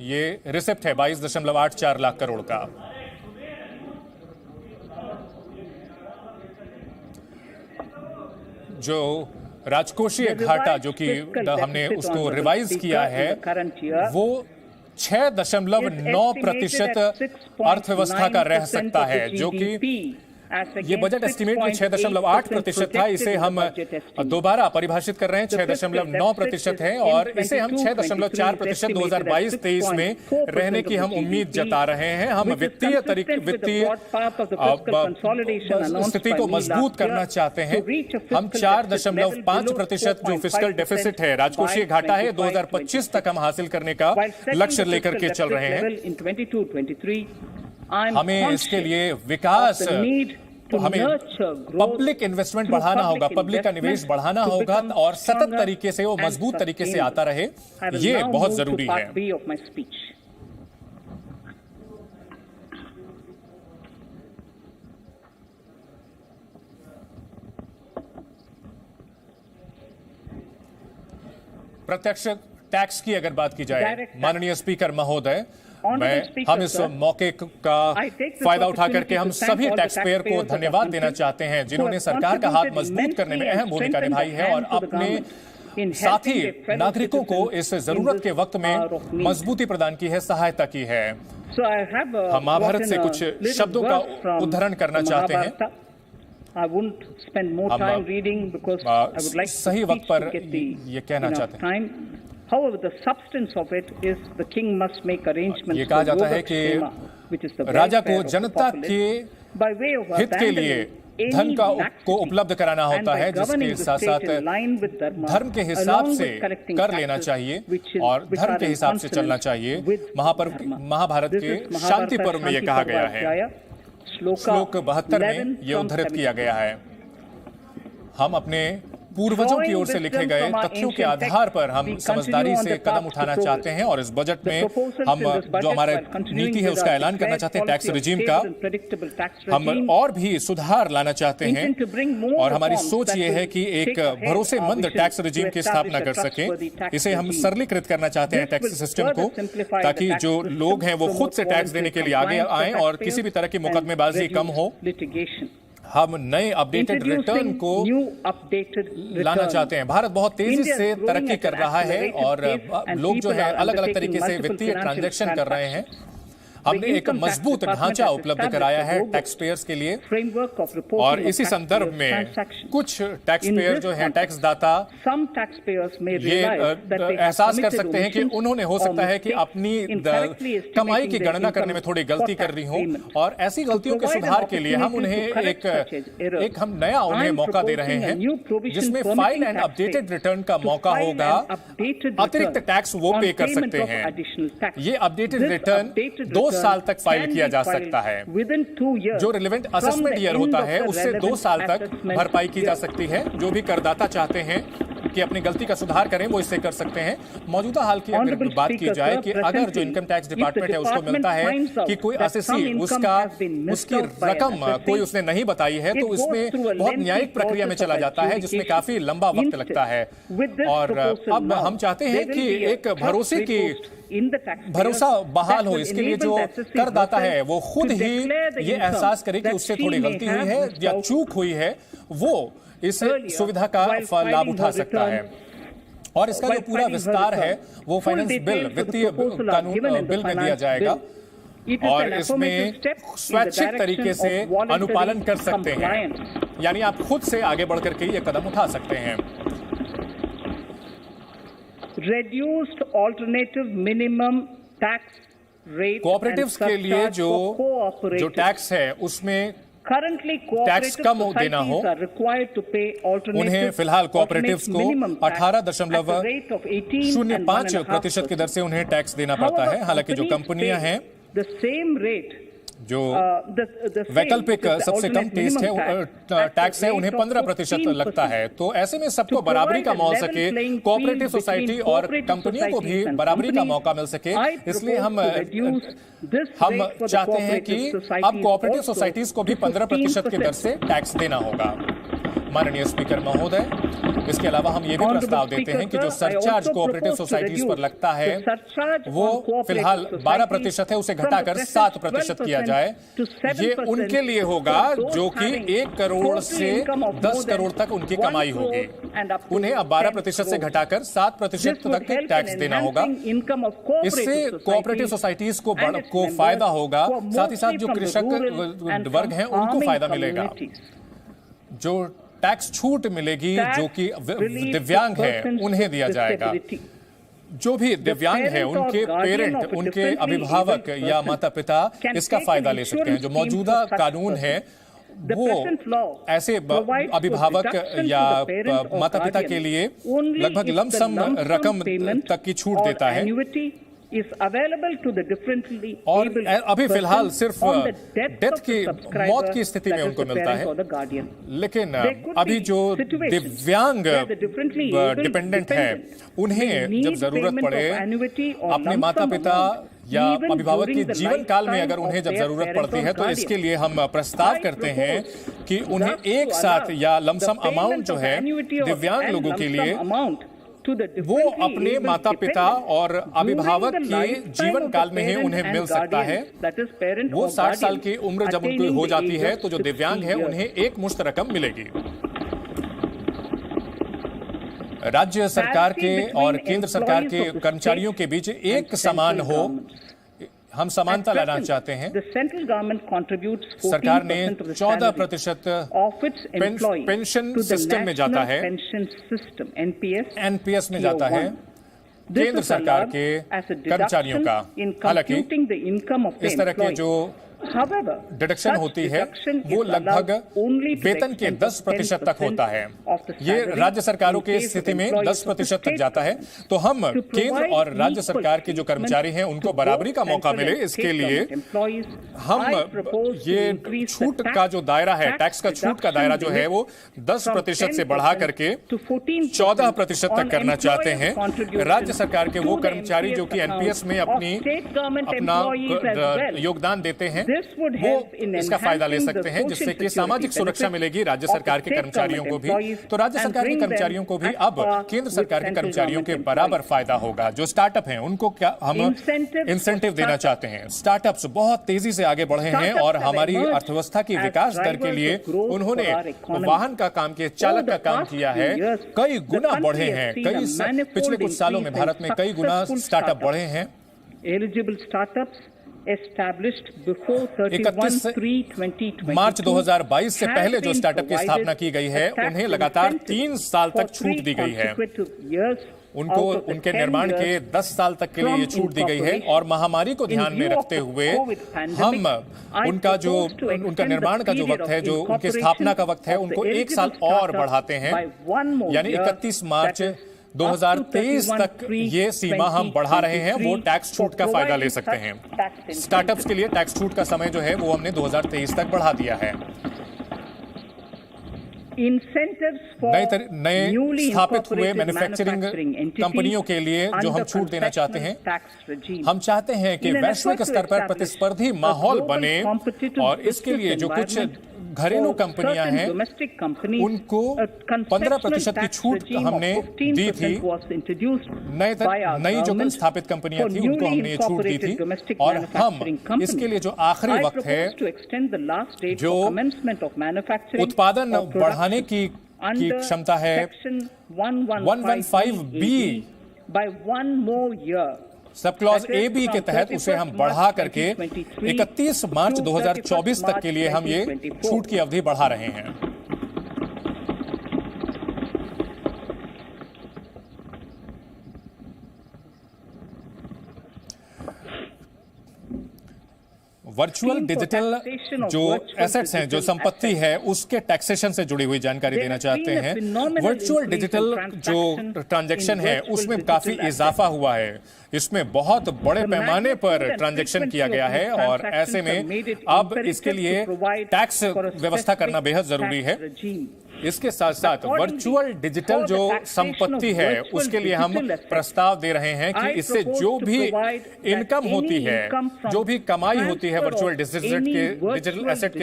ये रिसिप्ट है 22.84 लाख करोड़ का। जो राजकोषीय घाटा जो कि हमने उसको रिवाइज किया है वो 6.9% अर्थव्यवस्था का रह सकता है, जो कि ये बजट एस्टिमेट में 6.8% था। इसे हम दोबारा परिभाषित कर रहे हैं, 6.9% है और इसे हम 6.4% 2022-23 में रहने की हम उम्मीद जता रहे हैं। हम वित्तीय स्थिति को मजबूत करना चाहते हैं। हम 4.5% जो फिस्कल डेफिसिट है, राजकोषीय घाटा है, 2025 तक हम हासिल करने का लक्ष्य लेकर के चल रहे हैं। हमें इसके लिए विकास, हमें पब्लिक इन्वेस्टमेंट बढ़ाना होगा, पब्लिक का निवेश बढ़ाना होगा और सतत तरीके से वो मजबूत तरीके से आता रहे, ये बहुत जरूरी है। प्रत्यक्ष टैक्स की अगर बात की जाए, माननीय स्पीकर महोदय, हम इस मौके का फायदा उठा करके हम सभी टैक्स पेयर को धन्यवाद देना चाहते हैं जिन्होंने सरकार का हाथ मजबूत करने में अहम भूमिका निभाई है और अपने साथी नागरिकों को इस जरूरत के वक्त में मजबूती प्रदान की है, सहायता की है। हम महाभारत से कुछ शब्दों का उद्धरण करना चाहते हैं। हम सही वक्त पर ये कहना चाहते हैं। However, the substance of it is the king must make arrangements. ये कहा जाता है कि राजा को जनता के हित के लिए धन को उपलब्ध कराना होता है, जिसके साथ साथ धर्म के हिसाब से कर लेना चाहिए और धर्म के हिसाब से चलना चाहिए। महाभारत के शांति पर्व में यह कहा गया है। श्लोक 72 में यह उद्धृत किया गया है। हम अपने पूर्वजों की ओर से लिखे गए तथ्यों के आधार पर हम समझदारी से कदम उठाना चाहते हैं और इस बजट में हम जो हमारा नीति है उसका ऐलान करना चाहते हैं, टैक्स रिजीम का। हम और भी सुधार लाना चाहते हैं और हमारी सोच ये है कि एक भरोसेमंद टैक्स रिजीम की स्थापना कर सकें। इसे हम सरलीकृत करना चाहते हैं टैक्स सिस्टम को, ताकि जो लोग हैं वो खुद से टैक्स देने के लिए आगे आएं और किसी भी तरह की मुकदमेबाजी कम हो। हम नए अपडेटेड रिटर्न को लाना चाहते हैं। भारत बहुत तेजी से तरक्की कर रहा है और लोग जो है अलग अलग तरीके से वित्तीय ट्रांजैक्शन कर रहे हैं। हमने एक मजबूत ढांचा उपलब्ध कराया है टैक्स पेयर्स के लिए और इसी संदर्भ में कुछ टैक्स पेयर जो हैं, टैक्स दाता, ये एहसास कर सकते हैं कि उन्होंने हो सकता है कि अपनी कमाई की गणना करने में थोड़ी गलती कर रही हो और ऐसी गलतियों के सुधार के लिए हम उन्हें एक नया उन्हें मौका दे रहे हैं, जिसमें फाइल एंड अपडेटेड रिटर्न का मौका होगा। अतिरिक्त टैक्स वो पे कर सकते हैं। ये अपडेटेड रिटर्न 2 साल तक फाइल किया जा सकता है। जो रिलेवेंट असेसमेंट ईयर होता है उससे 2 साल तक भरपाई की जा सकती है। जो भी करदाता चाहते हैं कि अपनी गलती का सुधार करें वो इससे कर सकते हैं। मौजूदा हाल की अगर बात की जाए कि अगर जो इनकम टैक्स डिपार्टमेंट है उसको मिलता है कि कोई असेसी उसकी रकम कोई उसने नहीं बताई है तो इसमें बहुत न्यायिक प्रक्रिया में चला जाता है, जिसमें काफी लंबा वक्त लगता है। और अब हम चाहते हैं कि एक भरोसा बहाल हो। इसके लिए जो करदाता है वो खुद ही ये एहसास करे कि उससे थोड़ी गलती हुई है या चूक हुई है, वो इस सुविधा का लाभ उठा सकता है। और इसका जो पूरा विस्तार है वो फाइनेंस बिल, वित्तीय कानून बिल में दिया जाएगा और इसमें स्वैच्छिक तरीके से अनुपालन कर सकते हैं, यानी आप खुद से आगे बढ़कर के ये कदम उठा सकते हैं। Reduced alternative minimum tax rate cooperatives के लिए जो टैक्स है उसमें टैक्स कम देना हो, उन्हें फिलहाल कोऑपरेटिव्स को 18.05% की दर से उन्हें टैक्स देना पड़ता है। हालांकि जो कंपनियां हैं जो वैकल्पिक सबसे कम टैक्स है उन्हें 15% लगता है। तो ऐसे में सबको बराबरी का मौका सके, कोऑपरेटिव सोसाइटी और कंपनियों को भी बराबरी का मौका मिल सके, इसलिए हम चाहते हैं कि अब कोऑपरेटिव सोसाइटीज को भी 15% की दर से टैक्स देना होगा। माननीय स्पीकर महोदय, इसके अलावा हम ये भी प्रस्ताव देते हैं कि जो सरचार्ज कोऑपरेटिव सोसाइटीज पर लगता है वो फिलहाल 12% है, उसे घटाकर 7% किया जाए। ये उनके लिए होगा जो कि 1 करोड़ से 10 करोड़ तक उनकी कमाई होगी। उन्हें अब 12% से घटाकर 7% तक टैक्स देना होगा। इससे कोऑपरेटिव सोसाइटीज को फायदा होगा, साथ ही साथ जो कृषक वर्ग हैं उनको फायदा मिलेगा। जो टैक्स छूट मिलेगी जो कि दिव्यांग है उन्हें दिया जाएगा। जो भी दिव्यांग है उनके पेरेंट, उनके अभिभावक या माता पिता इसका फायदा ले सकते हैं। जो मौजूदा कानून है वो ऐसे अभिभावक या माता पिता के लिए लगभग लमसम रकम तक की छूट देता है। और अभी फिलहाल सिर्फ डेथ की मौत की स्थिति में उनको मिलता है, लेकिन अभी जो दिव्यांग डिपेंडेंट है उन्हें जब जरूरत पड़े अपने माता पिता या अभिभावक के जीवन काल में अगर उन्हें जब जरूरत पड़ती है तो इसके लिए हम प्रस्ताव करते हैं कि उन्हें एक साथ या लमसम अमाउंट जो है दिव्यांग लोगों के लिए वो अपने माता पिता और अभिभावक के जीवन काल में ही उन्हें मिल सकता है। वो 60 साल की उम्र जब उनकी हो जाती है तो जो दिव्यांग है उन्हें एक मुश्त रकम मिलेगी। राज्य सरकार के और केंद्र सरकार के कर्मचारियों के बीच एक समान हो, हम समानता लाना चाहते हैं। सरकार ने 14% पेंशन सिस्टम में जाता है, एनपीएस में जाता है केंद्र सरकार के कर्मचारियों का। हालांकि इस तरह के जो डिडक्शन होती है वो लगभग वेतन के 10% तक होता है। ये राज्य सरकारों की स्थिति में 10% तक जाता है। तो हम केंद्र और राज्य सरकार के जो कर्मचारी हैं उनको बराबरी का मौका मिले, इसके लिए हम ये छूट का जो दायरा है, टैक्स का छूट का दायरा जो है वो 10% से बढ़ा करके 14% तक करना चाहते हैं। राज्य सरकार के वो कर्मचारी जो कि एनपीएस में अपना योगदान देते हैं वो इसका फायदा ले सकते हैं, जिससे कि सामाजिक सुरक्षा मिलेगी राज्य सरकार के कर्मचारियों को भी। तो राज्य सरकार के कर्मचारियों को भी अब केंद्र सरकार के कर्मचारियों के बराबर फायदा होगा। जो स्टार्टअप हैं उनको क्या हम इंसेंटिव देना चाहते हैं। स्टार्टअप्स बहुत तेजी से आगे बढ़े हैं और हमारी अर्थव्यवस्था की विकास दर के लिए उन्होंने वाहन का काम किया, चालक का काम किया है, कई गुना बढ़े हैं। पिछले कुछ सालों में भारत में कई गुना स्टार्टअप बढ़े हैं। established before 31 मार्च 2022 से पहले जो स्टार्टअप की स्थापना की गई है उन्हें लगातार 3 साल तक छूट दी गई है। उनको उनके निर्माण के 10 साल तक के लिए ये छूट दी गई है। और महामारी को ध्यान में रखते हुए हम उनका निर्माण का जो वक्त है, जो उनकी स्थापना का वक्त है, उनको 1 साल और बढ़ाते हैं, यानी 31 मार्च 2023 तक ये सीमा हम बढ़ा रहे हैं। वो टैक्स छूट का फायदा ले सकते हैं। स्टार्टअप्स के लिए टैक्स छूट का समय जो है वो हमने 2023 तक बढ़ा दिया है। नए स्थापित हुए मैन्युफैक्चरिंग कंपनियों के लिए जो हम छूट देना चाहते हैं, हम चाहते हैं कि वैश्विक स्तर पर प्रतिस्पर्धी माहौल बने और इसके लिए जो कुछ घरेलू कंपनियां हैं उनको 15% की छूट हमने दी थी। नई जो स्थापित कंपनियां थी उनको हमने ये छूट दी थी। और हम इसके लिए जो आखिरी वक्त है, जो उत्पादन बढ़ाने की क्षमता है 115B sub clause A B के तहत, उसे हम बढ़ा करके 31 मार्च 2024 तक के लिए हम ये छूट की अवधि बढ़ा रहे हैं। वर्चुअल डिजिटल जो एसेट्स हैं, जो संपत्ति है, उसके टैक्सेशन से जुड़ी हुई जानकारी देना चाहते हैं। वर्चुअल डिजिटल जो ट्रांजैक्शन है उसमें काफी इजाफा हुआ है। इसमें बहुत बड़े पैमाने पर ट्रांजैक्शन किया गया है और ऐसे में अब इसके लिए टैक्स व्यवस्था करना बेहद जरूरी है। इसके साथ साथ वर्चुअल डिजिटल जो संपत्ति है उसके लिए हम प्रस्ताव दे रहे हैं कि इससे जो भी इनकम होती है, जो भी कमाई होती है वर्चुअल डिजिटल एसेट के